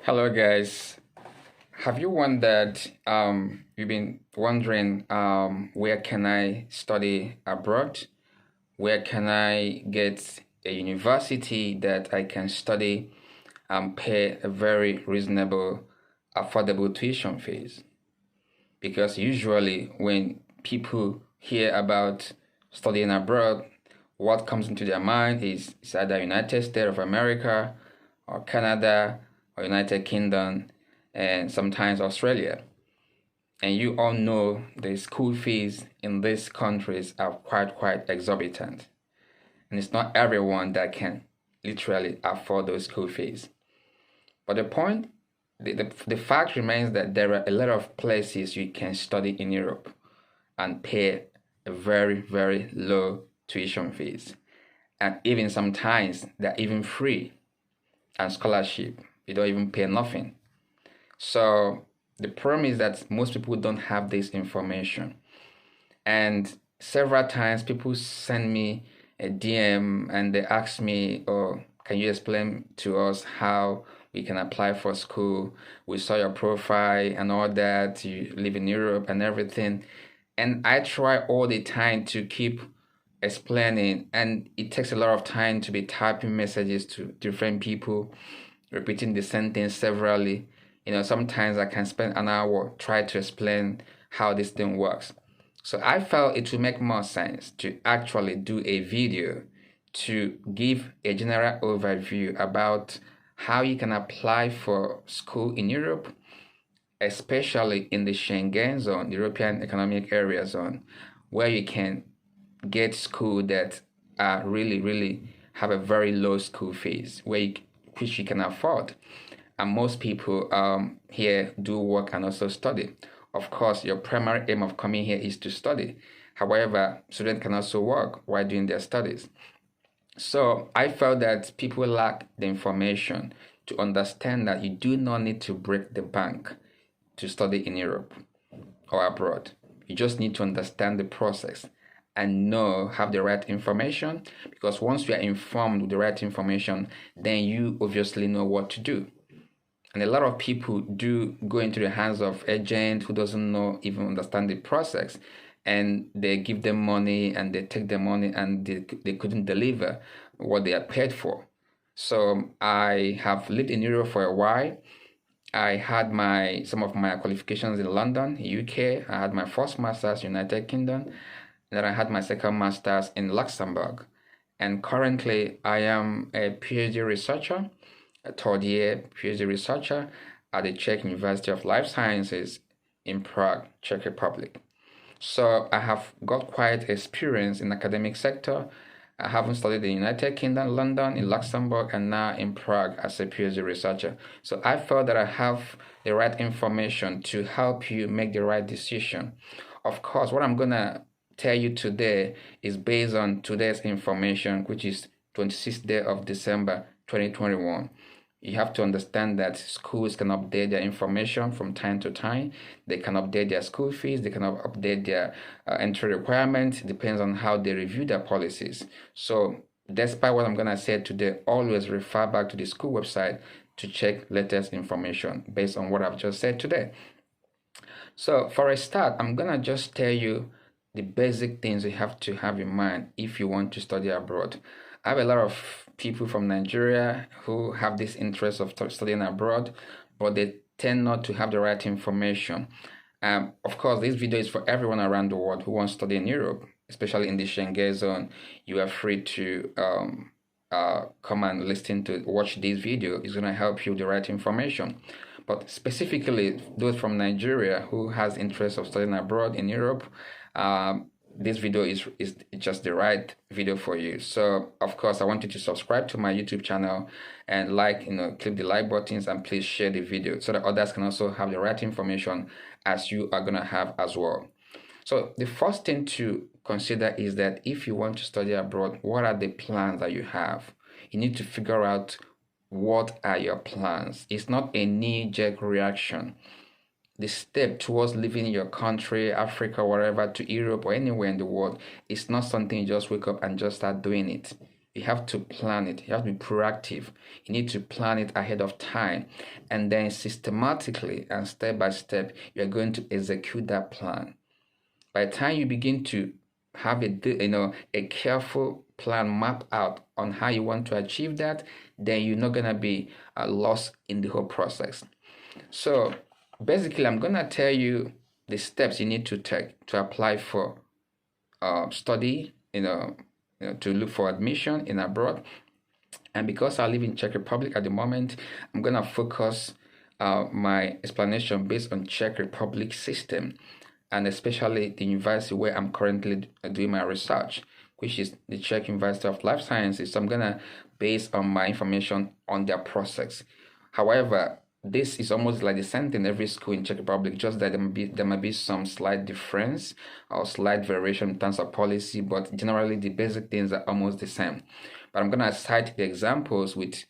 Hello guys. Have you wondered, you've been wondering, where can I study abroad? Where can I get a university that I can study and pay a very reasonable, affordable tuition fees? Because usually when people hear about studying abroad, what comes into their mind is it's either United States of America or Canada or United Kingdom and sometimes Australia. And you all know the school fees in these countries are quite exorbitant. And it's not everyone that can literally afford those school fees. But the fact remains that there are a lot of places you can study in Europe and pay a very low tuition fees. And even sometimes they're even free and scholarship. You don't even pay nothing. So the problem is that most people don't have this information. And several times people send me a DM and they ask me, oh, can you explain to us how we can apply for school? We saw your profile and all that. You live in Europe and everything. And I try all the time to keep explaining, and it takes a lot of time to be typing messages to different people, repeating the sentence severally. Sometimes I can spend an hour trying to explain how this thing works. So I felt it would make more sense to actually do a video to give a general overview about how you can apply for school in Europe, especially in the Schengen zone, the European Economic Area zone, where you can get school that really have a very low school fees, which you can afford. And most people here do work and also study. Of course, your primary aim of coming here is to study. However, students can also work while doing their studies. So I felt that people lack the information to understand that you do not need to break the bank to study in Europe or abroad. You just need to understand the process and have the right information, because once you are informed with the right information, then you obviously know what to do. And a lot of people do go into the hands of agents who doesn't even understand the process, and they give them money and they take the money and they couldn't deliver what they are paid for. So I have lived in Europe for a while. I had some of my qualifications in London, UK. I had my first master's United Kingdom, and then I had my second master's in Luxembourg. And currently I am a PhD researcher, a third year PhD researcher at the Czech University of Life Sciences in Prague, Czech Republic. So I have got quite experience in the academic sector. I haven't studied in the United Kingdom, London, in Luxembourg, and now in Prague as a PhD researcher. So I felt that I have the right information to help you make the right decision. Of course, what I'm going to tell you today is based on today's information, which is 26th day of December 2021. You have to understand that schools can update their information from time to time. They can update their school fees. They can update their entry requirements. It depends on how they review their policies. So despite what I'm going to say today, always refer back to the school website to check latest information based on what I've just said today. So for a start, I'm going to just tell you the basic things you have to have in mind if you want to study abroad. I have a lot of people from Nigeria who have this interest of studying abroad, but they tend not to have the right information. Of course, this video is for everyone around the world who wants to study in Europe, especially in the Schengen zone. You are free to come and watch this video. It's going to help you with the right information. But specifically, those from Nigeria who has interest of studying abroad in Europe, this video is just the right video for you. So of course, I want you to subscribe to my YouTube channel and click the like buttons, and please share the video so that others can also have the right information as you are gonna have as well. So the first thing to consider is that if you want to study abroad, what are the plans that you have? You need to figure out what are your plans. It's not a knee-jerk reaction. The step towards leaving your country, Africa, wherever, to Europe or anywhere in the world, is not something you just wake up and just start doing it. You have to plan it. You have to be proactive. You need to plan it ahead of time. And then systematically and step by step, you're going to execute that plan. By the time you begin to have a careful plan map out on how you want to achieve that, then you're not going to be lost in the whole process. So basically, I'm going to tell you the steps you need to take to apply for study, to look for admission in abroad. And because I live in Czech Republic at the moment, I'm going to focus my explanation based on Czech Republic system, and especially the university where I'm currently doing my research, which is the Czech University of Life Sciences. So I'm going to base on my information on their process. However, this is almost like the same thing in every school in Czech Republic, just that there might be some slight difference or slight variation in terms of policy, but generally the basic things are almost the same. But I'm going to cite the examples with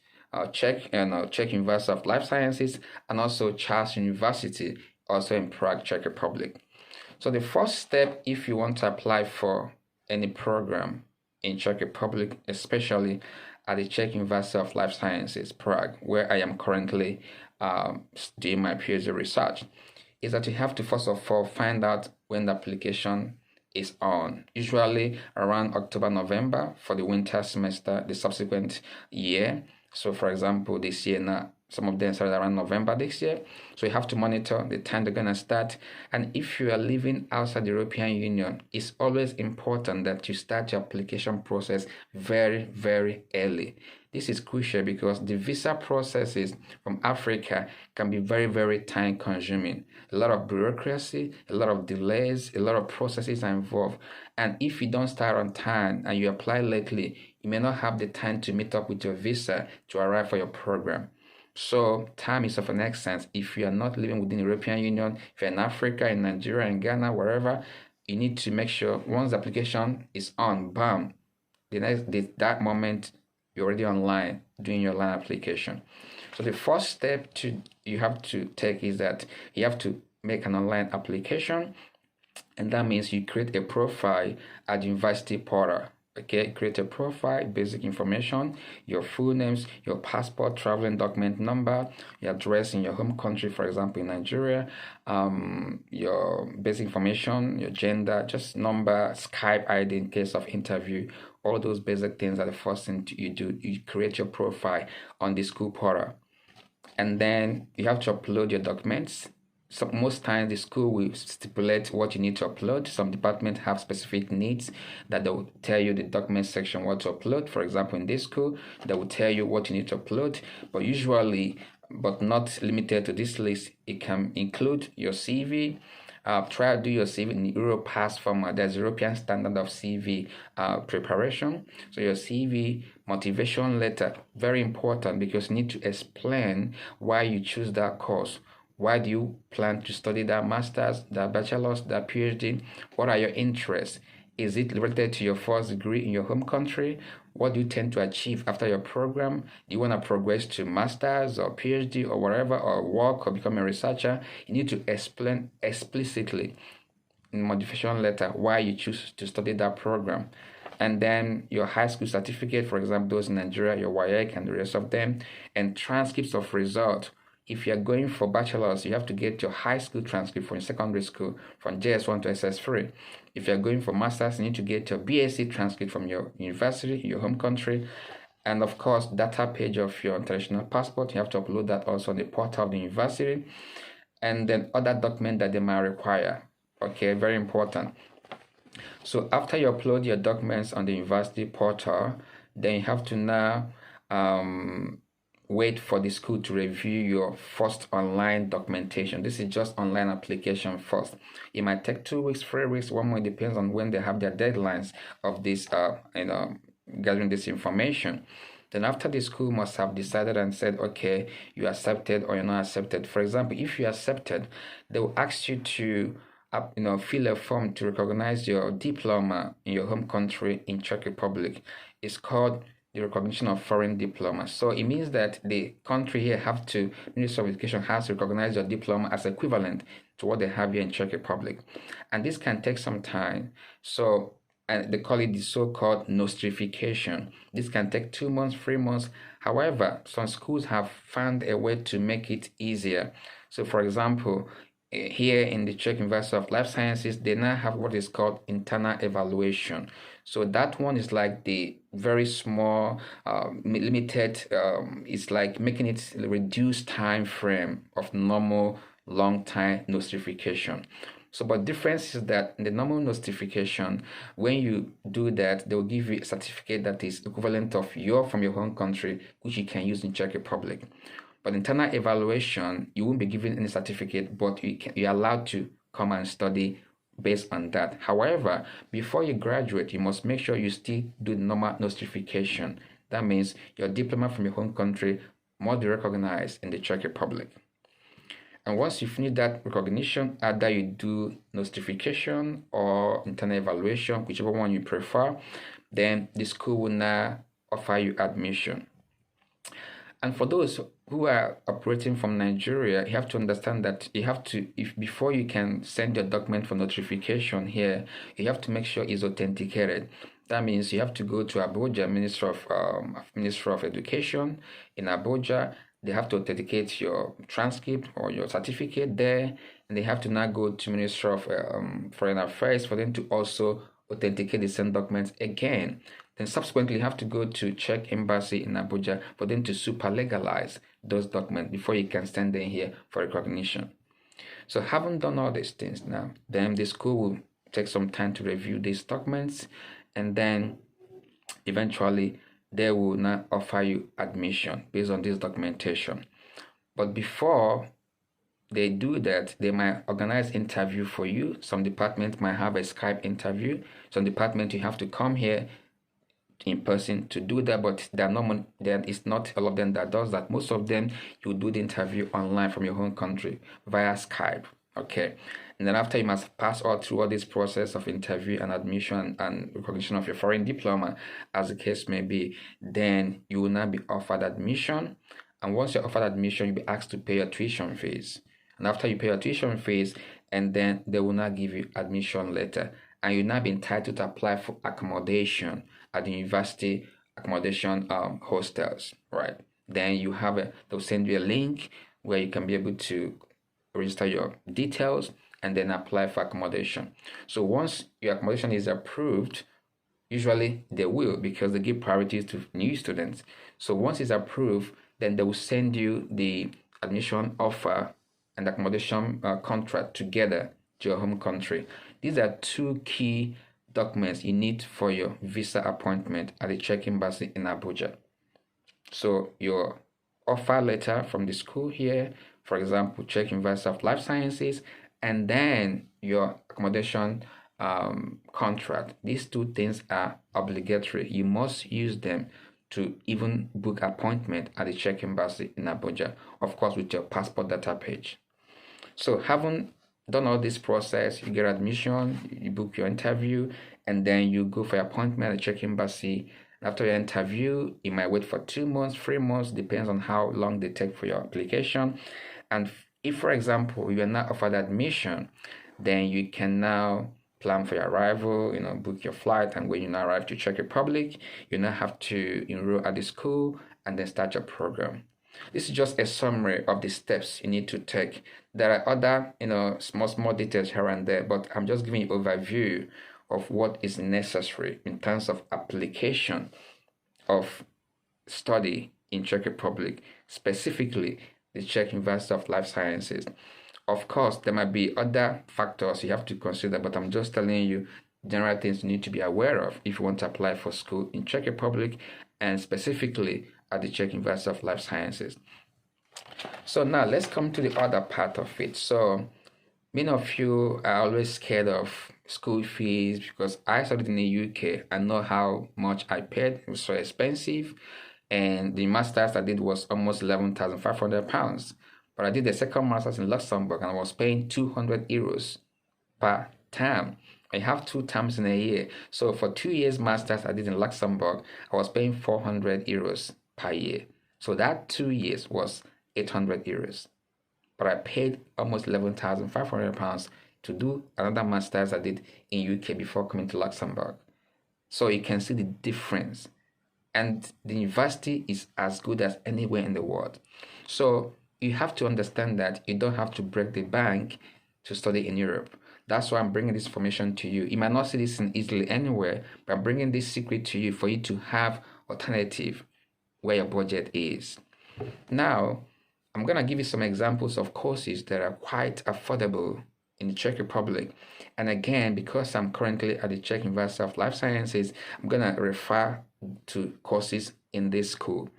Czech University of Life Sciences and also Czech University, also in Prague, Czech Republic. So the first step, if you want to apply for any program in Czech Republic, especially at the Czech University of Life Sciences, Prague, where I am currently doing my PhD research, is that you have to first of all find out when the application is on. Usually around October, November for the winter semester, the subsequent year. So for example, this year now, some of them started around November this year. So you have to monitor the time they're going to start. And if you are living outside the European Union, it's always important that you start your application process very, very early. This is crucial because the visa processes from Africa can be very, very time consuming. A lot of bureaucracy, a lot of delays, a lot of processes are involved. And if you don't start on time and you apply lately, you may not have the time to meet up with your visa to arrive for your program. So time is of an essence. If you are not living within the European Union, if you're in Africa, in Nigeria, in Ghana, wherever, you need to make sure once the application is on, bam, that moment you're already online doing your online application. So the first step you have to take is that you have to make an online application, and that means you create a profile at the university portal. Okay, create a profile, basic information, your full names, your passport, traveling document number, your address in your home country, for example, in Nigeria, your basic information, your gender, just number, Skype ID in case of interview. All those basic things are the first thing you do. You create your profile on the school portal. And then you have to upload your documents. So most times the school will stipulate what you need to upload. Some departments have specific needs that they will tell you the document section what to upload. For example, in this school, they will tell you what you need to upload. But usually, but not limited to this list, it can include your CV. Try to do your CV in the Europass format. There's European standard of CV preparation. So your CV, motivation letter, very important because you need to explain why you choose that course. Why do you plan to study that master's, that bachelor's, that PhD? What are your interests? Is it related to your first degree in your home country? What do you tend to achieve after your program? Do you want to progress to master's or PhD or whatever, or work or become a researcher? You need to explain explicitly in motivation letter why you choose to study that program. And then your high school certificate, for example, those in Nigeria, your WAEC and the rest of them, and transcripts of results. If you're going for bachelor's, you have to get your high school transcript from your secondary school, from JS1 to SS3. If you're going for master's, you need to get your BSc transcript from your university, your home country. And of course, data page of your international passport. You have to upload that also on the portal of the university. And then other documents that they might require. Okay, very important. So after you upload your documents on the university portal, then you have to now wait for the school to review your first online documentation. This is just online application first. It might take 2 weeks, 3 weeks, 1 month, depends on when they have their deadlines of this, gathering this information. Then after the school must have decided and said, okay, you accepted or you're not accepted. For example, if you accepted, they will ask you to fill a form to recognize your diploma in your home country in Czech Republic. It's called the recognition of foreign diploma. So it means that the country here Ministry of Education has to recognize your diploma as equivalent to what they have here in Czech Republic. And this can take some time. So and they call it the so-called nostrification. This can take 2 months, 3 months. However, some schools have found a way to make it easier. So, for example, here in the Czech University of Life Sciences, they now have what is called internal evaluation. So that one is like the very small, limited. It's like making it reduced time frame of normal long time notification. So, but difference is that in the normal notification, when you do that, they will give you a certificate that is equivalent of from your home country, which you can use in Czech Republic. But internal evaluation, you won't be given any certificate, but you're allowed to come and study based on that. However, before you graduate, you must make sure you still do normal notification. That means your diploma from your home country must be recognized in the Czech Republic. And once you finish that recognition, either you do notification or internal evaluation, whichever one you prefer, then the school will now offer you admission. And for those who are operating from Nigeria, you have to understand that you have to, if before you can send your document for notification here, you have to make sure it's authenticated. That means you have to go to Abuja, Ministry of Education in Abuja. They have to authenticate your transcript or your certificate there, and they have to now go to Ministry of Foreign Affairs for them to also authenticate the same documents again. Then subsequently, you have to go to Czech Embassy in Abuja for them to super legalize those documents before you can send them here for recognition. So having done all these things now, then the school will take some time to review these documents, and then eventually they will now offer you admission based on this documentation. But before they do that, they might organize interview for you. Some departments might have a Skype interview. Some departments you have to come here in person to do that, but it's not all of them that does that. Most of them, you do the interview online from your home country via Skype. Okay, and then after you must pass all through all this process of interview and admission and recognition of your foreign diploma, as the case may be, then you will now be offered admission. And once you're offered admission, you'll be asked to pay your tuition fees. And after you pay your tuition fees, and then they will now give you admission letter, and you'll now be entitled to apply for accommodation at the university accommodation hostels, right? Then you have they'll send you a link where you can be able to register your details and then apply for accommodation. So once your accommodation is approved, usually they will, because they give priorities to new students. So once it's approved, then they will send you the admission offer and accommodation contract together to your home country. These are two key documents you need for your visa appointment at the Czech Embassy in Abuja. So your offer letter from the school here, for example, Czech University of Life Sciences, and then your accommodation contract. These two things are obligatory. You must use them to even book appointment at the Czech Embassy in Abuja, of course, with your passport data page. So having done all this process, you get admission, you book your interview, and then you go for your appointment at the Czech Embassy. After your interview, you might wait for 2 months, 3 months, depends on how long they take for your application. And if, for example, you are not offered admission, then you can now plan for your arrival, book your flight, and when you now arrive to Czech Republic, you now have to enroll at the school and then start your program. This is just a summary of the steps you need to take. There are other, small details here and there, but I'm just giving you an overview of what is necessary in terms of application of study in Czech Republic, specifically the Czech University of Life Sciences. Of course, there might be other factors you have to consider, but I'm just telling you general things you need to be aware of if you want to apply for school in Czech Republic, and specifically at the Czech University of Life Sciences. So now let's come to the other part of it. So many of you are always scared of school fees because I studied in the UK. I know how much I paid. It was so expensive. And the master's I did was almost £11,500. But I did the second master's in Luxembourg and I was paying €200 per term. I have 2 terms in a year. So for 2 years master's I did in Luxembourg, I was paying €400 per year. So that 2 years was €800. But I paid almost £11,500 to do another master's I did in UK before coming to Luxembourg. So you can see the difference. And the university is as good as anywhere in the world. So you have to understand that you don't have to break the bank to study in Europe. That's why I'm bringing this information to you. You might not see this in Italy anywhere, but I'm bringing this secret to you for you to have alternative where your budget is. Now, I'm going to give you some examples of courses that are quite affordable in the Czech Republic. And again, because I'm currently at the Czech University of Life Sciences, I'm going to refer to courses in this school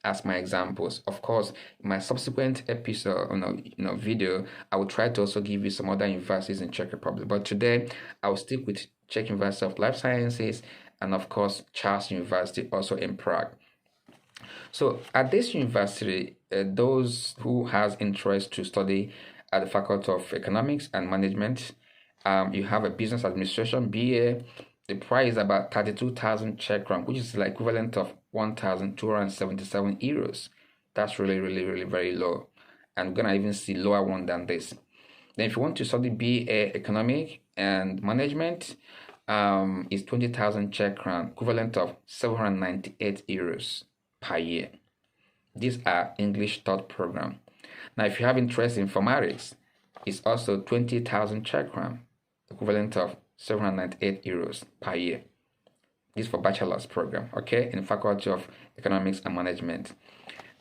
as my examples. Of course, in my subsequent episode, video, I will try to also give you some other universities in Czech Republic. But today, I will stick with Czech University of Life Sciences and of course, Charles University, also in Prague. So at this university, those who has interest to study at the Faculty of Economics and Management, you have a business administration BA. The price is about 32,000 Czech crown, which is the equivalent of 1,277 euros. That's really, really, really very low. And we're gonna even see lower one than this. Then if you want to study BA Economic and Management, is 20,000 Czech crown, equivalent of 798 euros per year. These are English taught program. Now, if you have interest in informatics, it's also 20,000 Czech crown, equivalent of 798 euros per year. This for bachelor's program, okay, in Faculty of Economics and Management.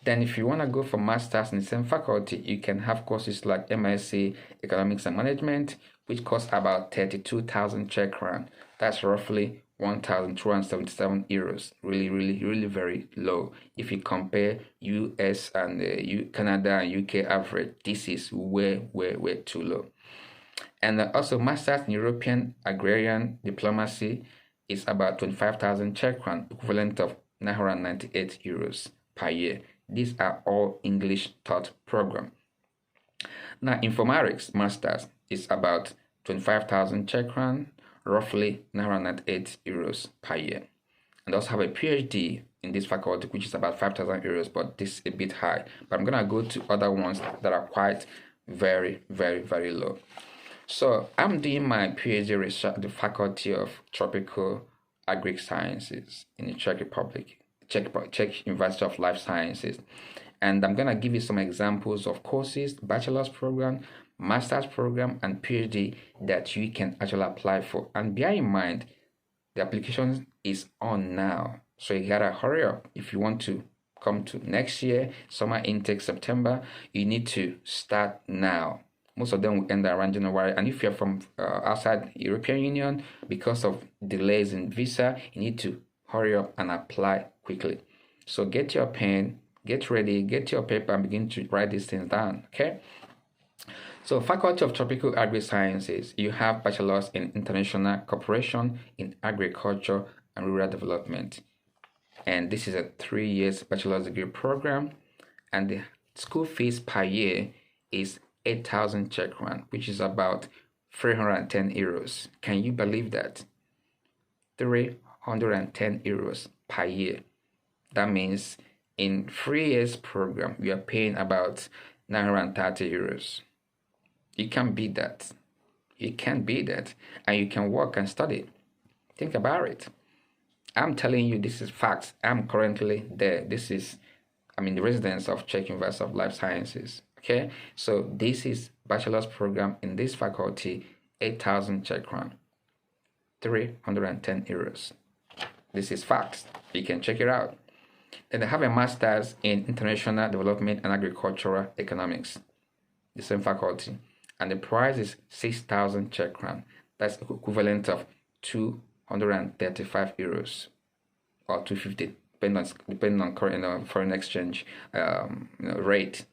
Then if you want to go for master's in the same faculty, you can have courses like MSc Economics and Management, which costs about 32,000 Czech crown. That's roughly 1,277 euros. Really, really, really very low. If you compare US and Canada and UK average, this is way, way, way too low. And also Masters in European Agrarian Diplomacy is about 25,000 Czech crown, equivalent of 998 euros per year. These are all English taught program. Now, Informatics Masters is about 25,000 Czech crown, roughly 908 euros per year. And also have a PhD in this faculty, which is about 5,000 euros, but this is a bit high. But I'm going to go to other ones that are quite very, very, very low. So I'm doing my PhD research at the Faculty of Tropical Agri Sciences in the Czech Republic, Czech University of Life Sciences. And I'm going to give you some examples of courses, bachelor's program, master's program, and PhD that you can actually apply for. And bear in mind, the application is on now. So you gotta hurry up. If you want to come to next year, summer intake September, you need to start now. Most of them will end around January. And if you're from outside European Union, because of delays in visa, you need to hurry up and apply quickly. So get your pen, get ready, get your paper, and begin to write these things down, okay? So Faculty of Tropical Agri Sciences, you have Bachelors in International Cooperation in Agriculture and Rural Development. And this is a 3 years bachelor's degree program. And the school fees per year is 8,000 Czech crown, which is about 310 euros. Can you believe that? 310 euros per year. That means in 3 years program, you are paying about 930 euros. You can't beat that. You can't beat that. And you can work and study. Think about it. I'm telling you, this is facts. I'm currently there. This is, the residence of Czech University of Life Sciences. Okay, so this is bachelor's program in this faculty, 8,000 Czech crown, 310 euros. This is facts. You can check it out. Then they have a master's in International Development and Agricultural Economics, the same faculty, and the price is 6,000 Czech crown. That's equivalent of 235 euros or 250, depending on current foreign exchange rate.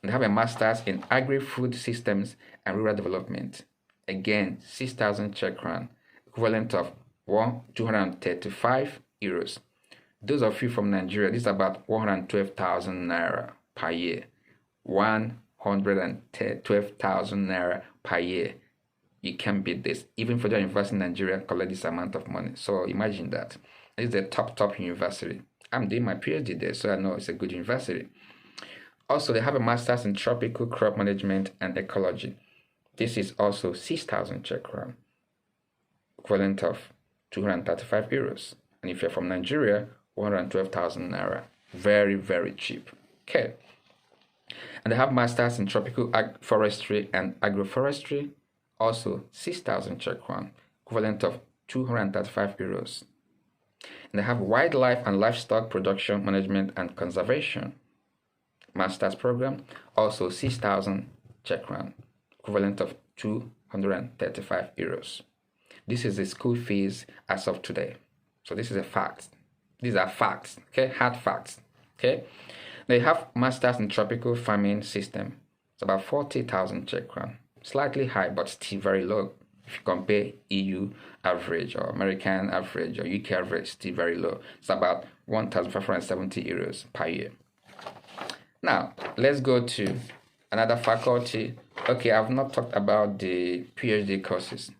They have a master's in Agri-Food Systems and Rural Development. Again, 6,000 Czech crown, equivalent of 235 euros. Those of you from Nigeria, this is about 112,000 naira per year. 112,000 naira per year. You can't beat this. Even for the university in Nigeria, collect this amount of money. So imagine that. This is the top university. I'm doing my PhD there, so I know it's a good university. Also, they have a master's in Tropical Crop Management and Ecology. This is also 6,000 Czech crown, equivalent of 235 euros. And if you're from Nigeria, 112,000 naira. Very, very cheap. Okay. And they have masters in tropical forestry and agroforestry, also 6,000 Czech crown, equivalent of 235 euros. And they have wildlife and livestock production management and conservation master's program, also 6,000 Czech crown, equivalent of 235 euros. This is the school fees as of today. So this is a fact. These are facts, okay, hard facts, okay. They have masters in tropical farming system. It's about 40,000 Czech crown, slightly high, but still very low. If you compare EU average or American average or UK average, still very low. It's about 1,570 euros per year. Now, let's go to another faculty. Okay, I've not talked about the PhD courses.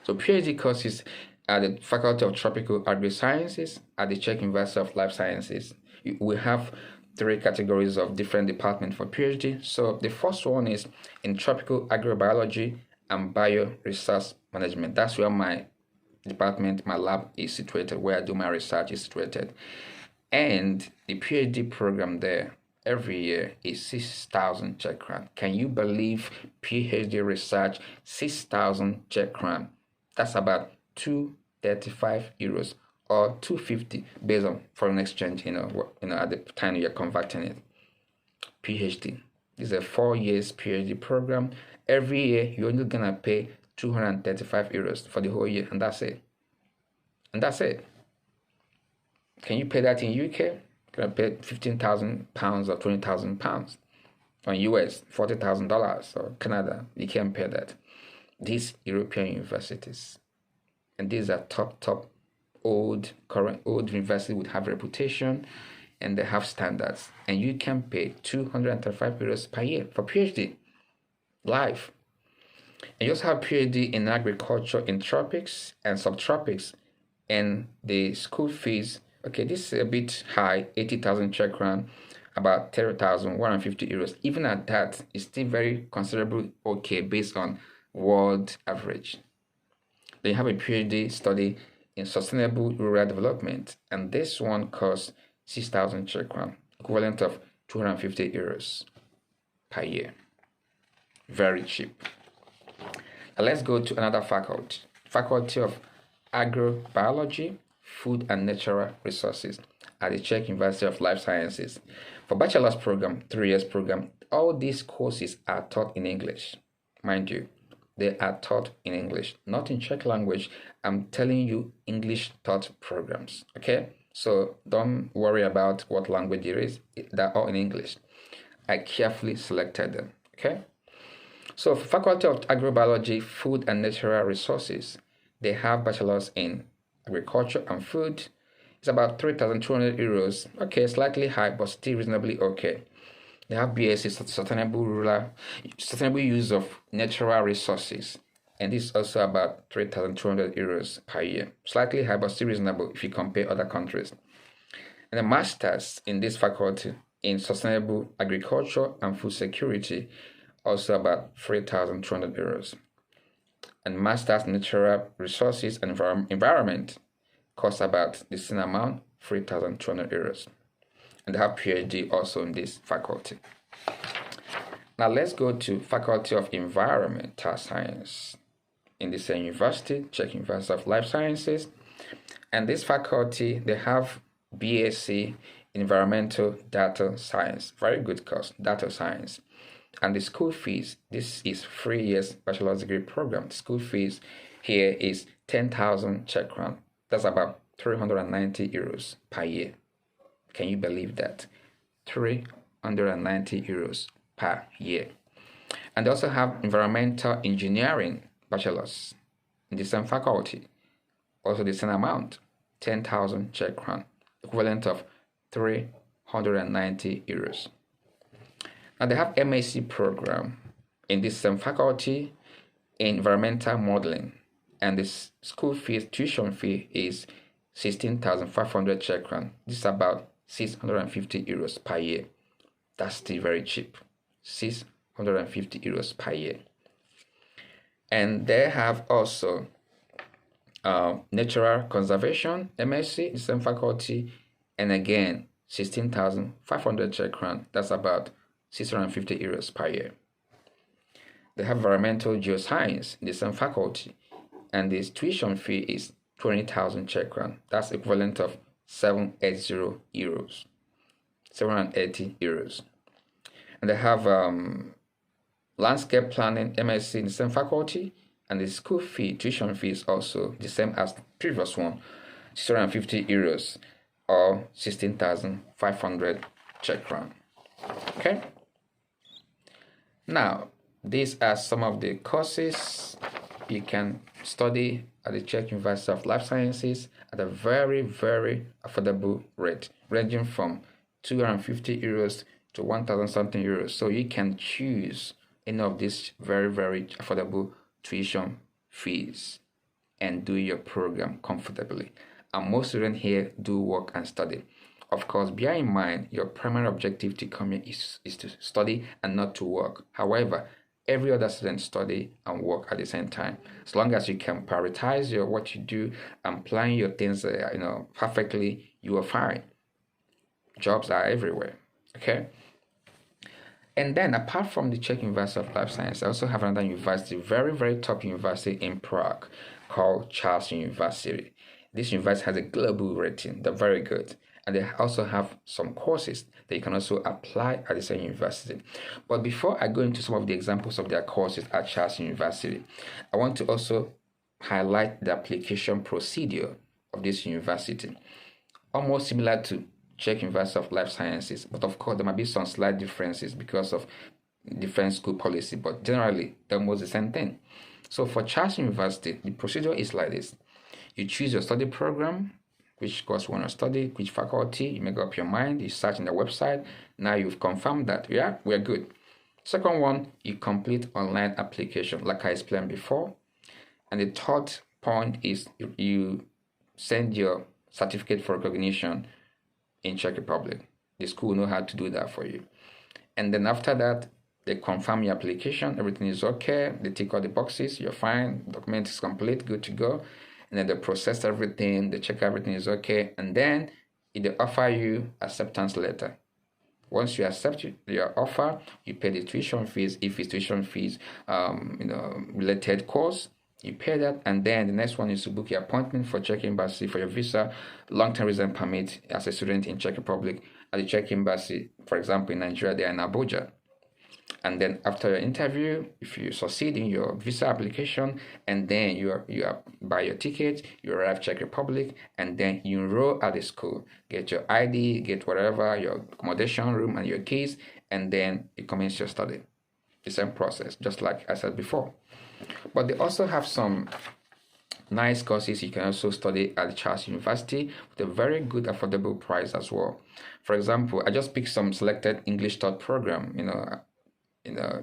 So PhD courses are the Faculty of Tropical Agri-Sciences at the Czech University of Life Sciences. We have 3 categories of different departments for PhD. So the first one is in Tropical Agrobiology and Bioresource Management. That's where my department, my lab is situated, where I do my research is situated. And the PhD program there every year is 6,000 Czech crown. Can you believe PhD research 6,000 Czech crown? That's about 235 euros or 250 based on foreign exchange, at the time you're converting it. PhD. This is a 4 years PhD program. Every year you're only gonna pay 235 euros for the whole year, and that's it. And that's it. Can you pay that in UK? Can I pay 15,000 pounds or 20,000 pounds? Or in US, $40,000 or Canada, you can't pay that. These European universities, and these are top old universities would have reputation and they have standards, and you can pay 235 euros per year for PhD live. And you also have PhD in agriculture in tropics and subtropics, and the school fees, okay, this is a bit high, 80,000 Czech crown, about 30,150 euros. Even at that, it's still very considerable, okay, based on world average. They have a PhD study in sustainable rural development, and this one costs 6,000 Czech crown, equivalent of 250 euros per year. Very cheap. Now let's go to another faculty of agrobiology, food and natural resources at the Czech University of Life Sciences. For bachelor's program, 3 years program, all these courses are taught in English. Mind you, they are taught in English, not in Czech language. I'm telling you, English taught programs, okay? So don't worry about what language it is. They're all in English. I carefully selected them, okay? So for Faculty of Agrobiology, Food and Natural Resources, they have bachelors in agriculture and food. It's about 3,200 euros. Okay, slightly high, but still reasonably okay. They have BSc sustainable use of natural resources, and this is also about 3,200 euros per year. Slightly high, but still reasonable if you compare other countries. And the masters in this faculty in sustainable agriculture and food security, also about 3,200 euros. And masters in natural resources and environment costs about the same amount, 3,200 euros. And they have PhD also in this faculty. Now let's go to Faculty of Environmental Science in the same university, Czech University of Life Sciences. And this faculty, they have BSc Environmental Data Science. Very good course, data science. And the school fees, this is 3 years bachelor's degree program. The school fees here is 10,000 Czech crown. That's about 390 euros per year. Can you believe that? 390 euros per year. And they also have environmental engineering bachelors in the same faculty. Also the same amount, 10,000 Czech crown, equivalent of 390 euros. Now they have MSc program in this same faculty in environmental modeling, and this school fees, tuition fee is 16,500 Czech crown. This is about 650 euros per year. That's still very cheap. 650 euros per year. And they have also Natural Conservation, MSc, the same faculty, and again, 16,500 Czech crown. That's about 650 euros per year. They have Environmental Geoscience, the same faculty, and the tuition fee is 20,000 Czech crown. That's equivalent of 780 euros. 780 euros. And they have Landscape Planning, MSc, in the same faculty, and the school fee, tuition fee is also the same as the previous one, 650 euros or 16,500 Czech crown. Okay. Now, these are some of the courses you can study at the Czech University of Life Sciences at a very, very affordable rate, ranging from 250 euros to 1,000 something euros. So you can choose any of these very, very affordable tuition fees and do your program comfortably. And most students here do work and study. Of course, bear in mind your primary objective to come here is to study and not to work. However, every other student study and work at the same time. As long as you can prioritize what you do and plan your things perfectly, you are fine. Jobs are everywhere. Okay. And then apart from the Czech University of Life Science, I also have another university, very, very top university in Prague called Czech University. This university has a global rating. They're very good. And they also have some courses that you can also apply at the same university. But before I go into some of the examples of their courses at Czech University, I want to also highlight the application procedure of this university. Almost similar to Czech University of Life Sciences, but of course there might be some slight differences because of different school policy, but generally they're almost the same thing. So for Czech University, the procedure is like this. You choose your study program, which course you want to study, which faculty, you make up your mind, you search in the website. Now you've confirmed that, yeah, we're good. Second one, you complete online application, like I explained before. And the third point is you send your certificate for recognition in Czech Republic. The school know how to do that for you. And then after that, they confirm your application, everything is okay, they tick all the boxes, you're fine, document is complete, good to go. And then they process everything, they check everything is okay, and then they offer you acceptance letter. Once you accept your offer, you pay the tuition fees. If it's tuition fees, related course, you pay that, and then the next one is to book your appointment for Czech Embassy for your visa, long-term residence permit as a student in Czech Republic at the Czech Embassy. For example, in Nigeria, they are in Abuja. And then after your interview, if you succeed in your visa application, and then you buy your ticket, you arrive Czech Republic, and then you enroll at the school, get your ID, get whatever, your accommodation room and your keys, and then you commence your study. The same process, just like I said before. But they also have some nice courses you can also study at the Czech University with a very good affordable price as well. For example, I just picked some selected English taught program,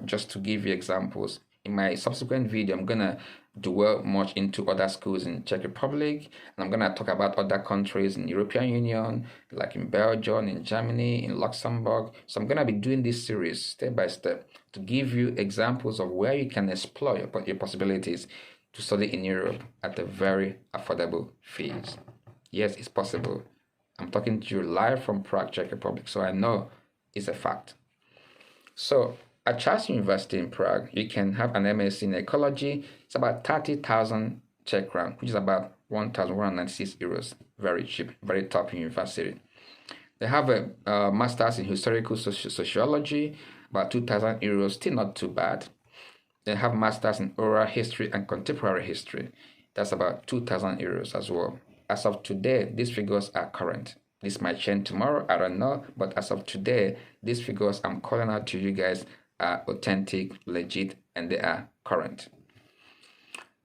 just to give you examples. In my subsequent video, I'm gonna dwell much into other schools in Czech Republic, and I'm gonna talk about other countries in European Union, like in Belgium, in Germany, in Luxembourg. So I'm gonna be doing this series step by step to give you examples of where you can explore your possibilities to study in Europe at a very affordable fees. Yes, it's possible. I'm talking to you live from Prague, Czech Republic, so I know it's a fact. So at Czech University in Prague, you can have an MSc in ecology. It's about 30,000 Czech crown, which is about 1,196 euros. Very cheap, very top university. They have a master's in historical sociology, about 2,000 euros, still not too bad. They have masters in oral history and contemporary history. That's about 2,000 euros as well. As of today, these figures are current. This might change tomorrow, I don't know, but as of today, these figures I'm calling out to you guys are authentic, legit, and they are current.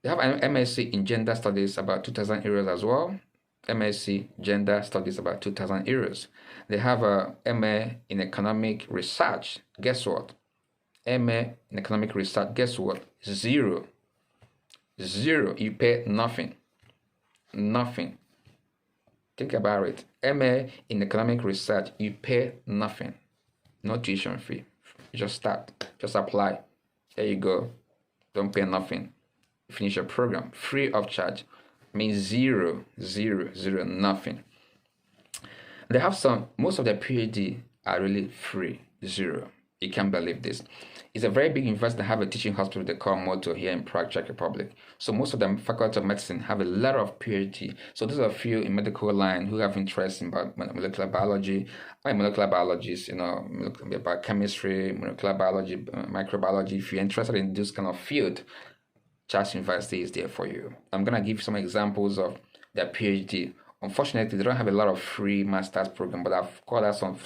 They have an MSc in Gender Studies, about 2,000 euros as well. MSc Gender Studies, about 2,000 euros. They have a MA in Economic Research. Guess what? MA in Economic Research, guess what? Zero. Zero. You pay nothing. Nothing. Think about it. MA in Economic Research, you pay nothing. No tuition fee. Just start, just apply. There you go. Don't pay nothing. Finish your program free of charge. Means zero, zero, zero, nothing. They have most of their PhD are really free, zero. You can't believe this. It's a very big university that have a teaching hospital they call Motto here in Prague, Czech Republic. So most of the faculty of medicine have a lot of PhD. So there's a few in medical line who have interest in molecular biology. I'm a molecular biologist, biochemistry, molecular biology, microbiology. If you're interested in this kind of field, Czech University is there for you. I'm gonna give some examples of their PhD. Unfortunately, they don't have a lot of free master's program, but I've called out some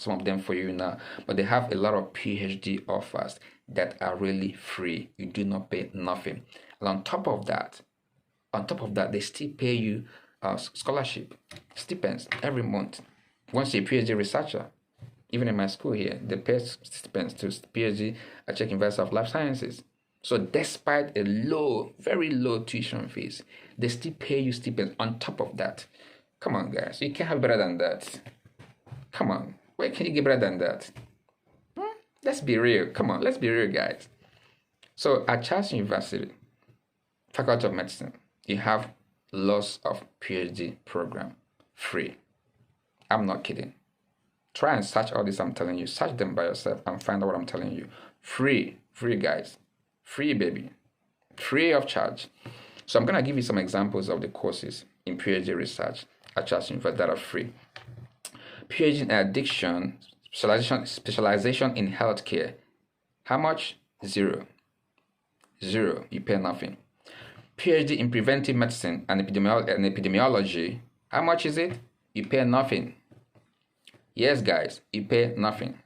of them for you now. But they have a lot of PhD offers that are really free. You do not pay nothing. And on top of that, they still pay you scholarship, stipends every month. Once you're a PhD researcher, even in my school here, they pay stipends to PhD at Czech University of Life Sciences. So despite a low, very low tuition fees, they still pay you stipends on top of that. Come on, guys. You can't have better than that. Come on. Where can you get better than that? Let's be real. Come on. Let's be real, guys. So at Czech University, Faculty of Medicine, you have lots of PhD program. Free. I'm not kidding. Try and search all this I'm telling you. Search them by yourself and find out what I'm telling you. Free. Free, guys. Free, baby. Free of charge. So I'm going to give you some examples of the courses in PhD research at Czech University that are free. PhD in addiction, specialization in healthcare. How much? Zero. Zero. You pay nothing. PhD in preventive medicine and epidemiology. How much is it? You pay nothing. Yes, guys, you pay nothing.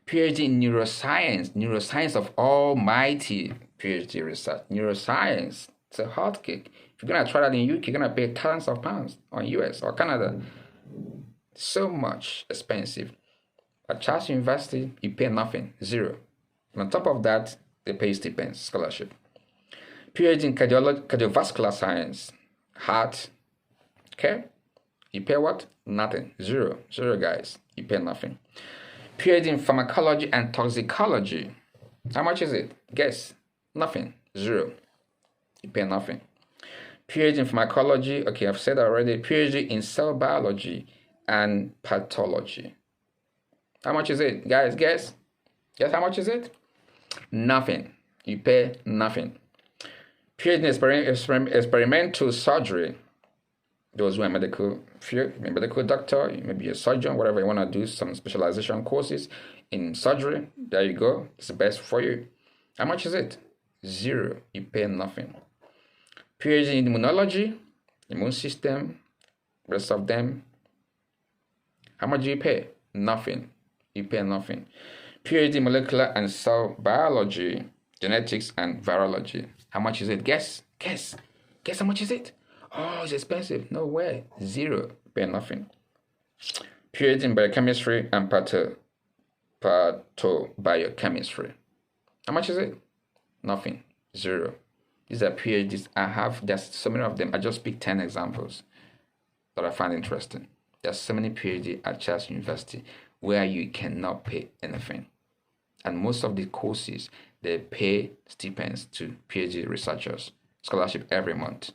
PhD in neuroscience of almighty PhD research. Neuroscience, it's a hot cake. If you're going to try that in UK, you're going to pay thousands of pounds on US or Canada. So much expensive. At Czech University, you pay nothing, zero. And on top of that, they pay stipends, scholarship. PhD in cardiovascular science, heart, okay? You pay what? Nothing, zero, guys. You pay nothing. PhD in pharmacology and toxicology. How much is it? Guess. Nothing. Zero. You pay nothing. PhD in pharmacology. Okay, I've said already. PhD in cell biology and pathology. How much is it? Guys, guess. Guess how much is it? Nothing. You pay nothing. PhD in experimental surgery. Those who are medical field, you're a medical doctor, you may be a surgeon, whatever you want to do, some specialization courses in surgery. There you go. It's the best for you. How much is it? Zero. You pay nothing. PhD in immunology, immune system, rest of them. How much do you pay? Nothing. You pay nothing. PhD in molecular and cell biology, genetics and virology. How much is it? Guess. Guess how much is it? Oh, it's expensive. No way. Zero. Pay nothing. PhD in biochemistry and pathobiochemistry. How much is it? Nothing. Zero. These are PhDs there's so many of them. I just picked 10 examples that I find interesting. There's so many PhD at Czech University where you cannot pay anything. And most of the courses, they pay stipends to PhD researchers, scholarship every month.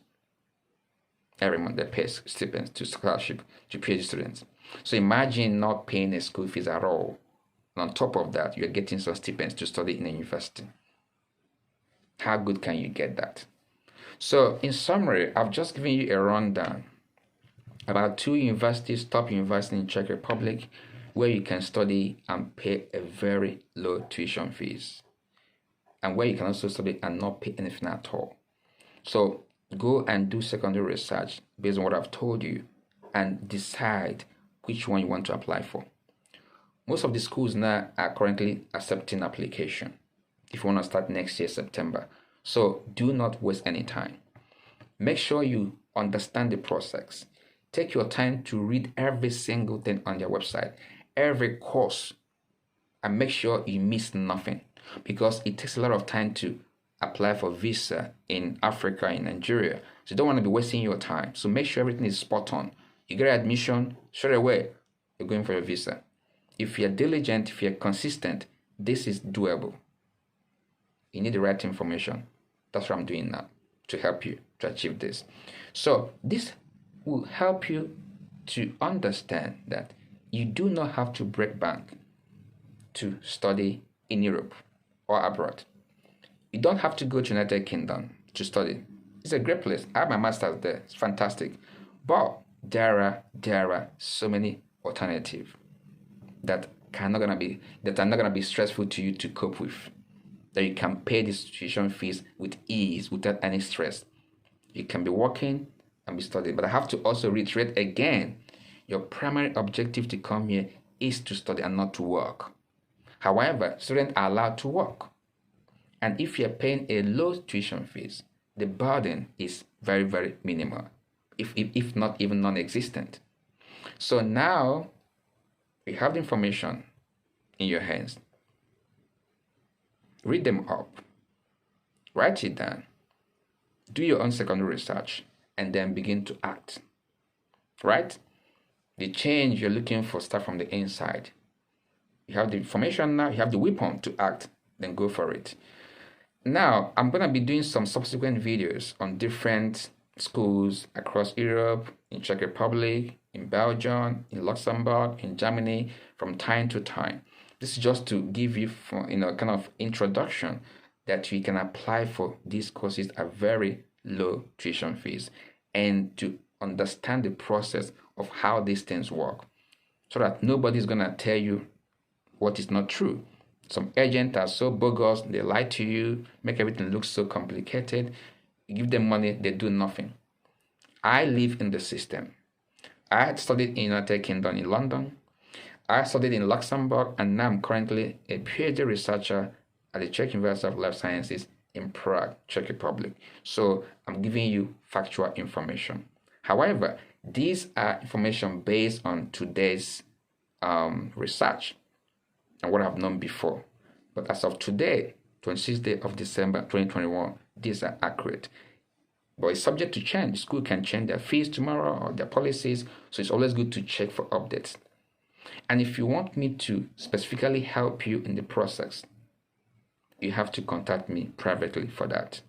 Every month they pay stipends to scholarship to PhD students. So imagine not paying a school fees at all. And on top of that, you're getting some stipends to study in a university. How good can you get that? So in summary, I've just given you a rundown about 2 universities, top universities in Czech Republic, where you can study and pay a very low tuition fees. And where you can also study and not pay anything at all. So go and do secondary research based on what I've told you and decide which one you want to apply for. Most of the schools now are currently accepting application if you want to start next year, September. So do not waste any time. Make sure you understand the process. Take your time to read every single thing on their website, every course, and make sure you miss nothing, because it takes a lot of time to apply for visa in Africa, in Nigeria. So you don't want to be wasting your time. So make sure everything is spot on. You get admission, straight away, you're going for your visa. If you're diligent, if you're consistent, this is doable. You need the right information. That's what I'm doing now to help you to achieve this. So this will help you to understand that you do not have to break bank to study in Europe or abroad. You don't have to go to United Kingdom to study. It's a great place. I have my master's there. It's fantastic. But there are so many alternatives that are not gonna be stressful to you to cope with. That you can pay these tuition fees with ease without any stress. You can be working and be studying. But I have to also reiterate again, your primary objective to come here is to study and not to work. However, students are allowed to work. And if you're paying a low tuition fees, the burden is very, very minimal, if not even non-existent. So now you have the information in your hands. Read them up, write it down, do your own secondary research, and then begin to act. Right? The change you're looking for starts from the inside. You have the information now, you have the weapon to act, then go for it. Now, I'm going to be doing some subsequent videos on different schools across Europe, in Czech Republic, in Belgium, in Luxembourg, in Germany, from time to time. This is just to give you, kind of introduction that you can apply for these courses at very low tuition fees and to understand the process of how these things work so that nobody's going to tell you what is not true. Some agents are so bogus, they lie to you, make everything look so complicated. You give them money, they do nothing. I live in the system. I had studied in United Kingdom in London. I studied in Luxembourg, and now I'm currently a PhD researcher at the Czech University of Life Sciences in Prague, Czech Republic. So I'm giving you factual information. However, these are information based on today's research and what I've known before. But as of today, 26th day of December 2021, these are accurate. But it's subject to change. School can change their fees tomorrow or their policies, so it's always good to check for updates. And if you want me to specifically help you in the process, you have to contact me privately for that.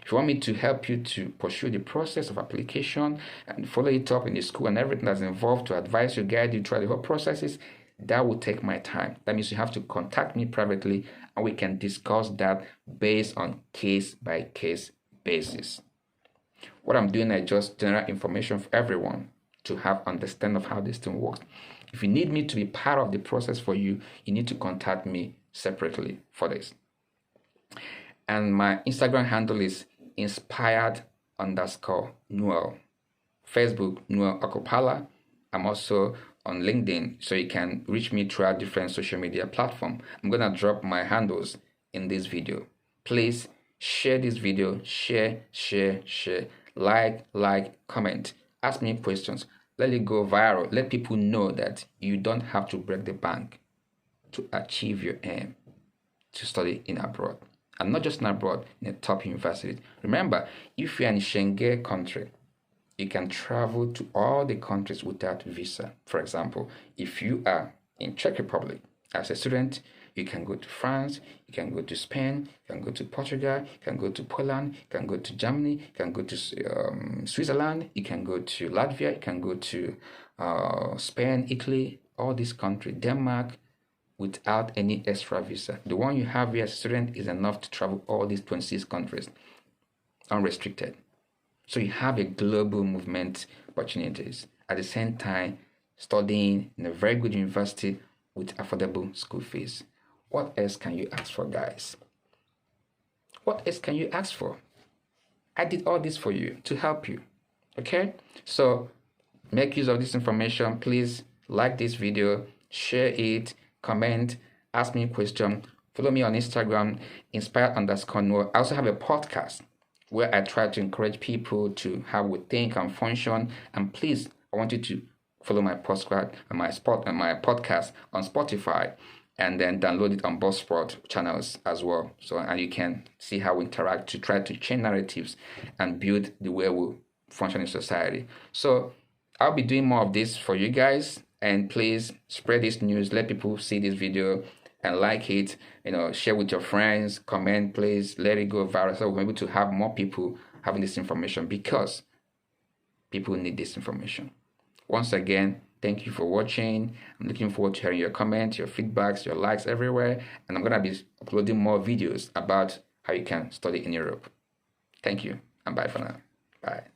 If you want me to help you to pursue the process of application and follow it up in the school and everything that's involved to advise you, guide you through the whole processes, that will take my time. That means you have to contact me privately and we can discuss that based on case-by-case basis. What I'm doing is just general information for everyone to have understanding of how this thing works. If you need me to be part of the process for you, you need to contact me separately for this. And my Instagram handle is inspired_Noel. Facebook, Noel Okopala. I'm also on LinkedIn, so you can reach me throughout different social media platforms. I'm going to drop my handles in this video. Please share this video, share, like, comment, ask me questions, let it go viral, let people know that you don't have to break the bank to achieve your aim to study in abroad. And not just in abroad, in a top university. Remember, if you're in a Schengen country, you can travel to all the countries without visa. For example, if you are in Czech Republic as a student, you can go to France, you can go to Spain, you can go to Portugal, you can go to Poland, you can go to Germany, you can go to Switzerland, you can go to Latvia, you can go to Spain, Italy, all these countries, Denmark, without any extra visa. The one you have here as a student is enough to travel all these 26 countries, unrestricted. So you have a global movement opportunities. At the same time, studying in a very good university with affordable school fees. What else can you ask for, guys? What else can you ask for? I did all this for you to help you. Okay? So make use of this information. Please like this video, share it, comment, ask me a question. Follow me on Instagram, inspired_Noel. I also have a podcast where I try to encourage people to how we think and function. And please, I want you to follow my podcast and my podcast on Spotify, and then download it on Buzzsprout channels as well. So, and you can see how we interact to try to change narratives and build the way we function in society. So I'll be doing more of this for you guys. And please spread this news, let people see this video and like it, share with your friends, comment, please let it go viral so we're able to have more people having this information, because people need this information. Once again, thank you for watching. I'm looking forward to hearing your comments, your feedbacks, your likes everywhere. And I'm going to be uploading more videos about how you can study in Europe. Thank you, and bye for now. Bye.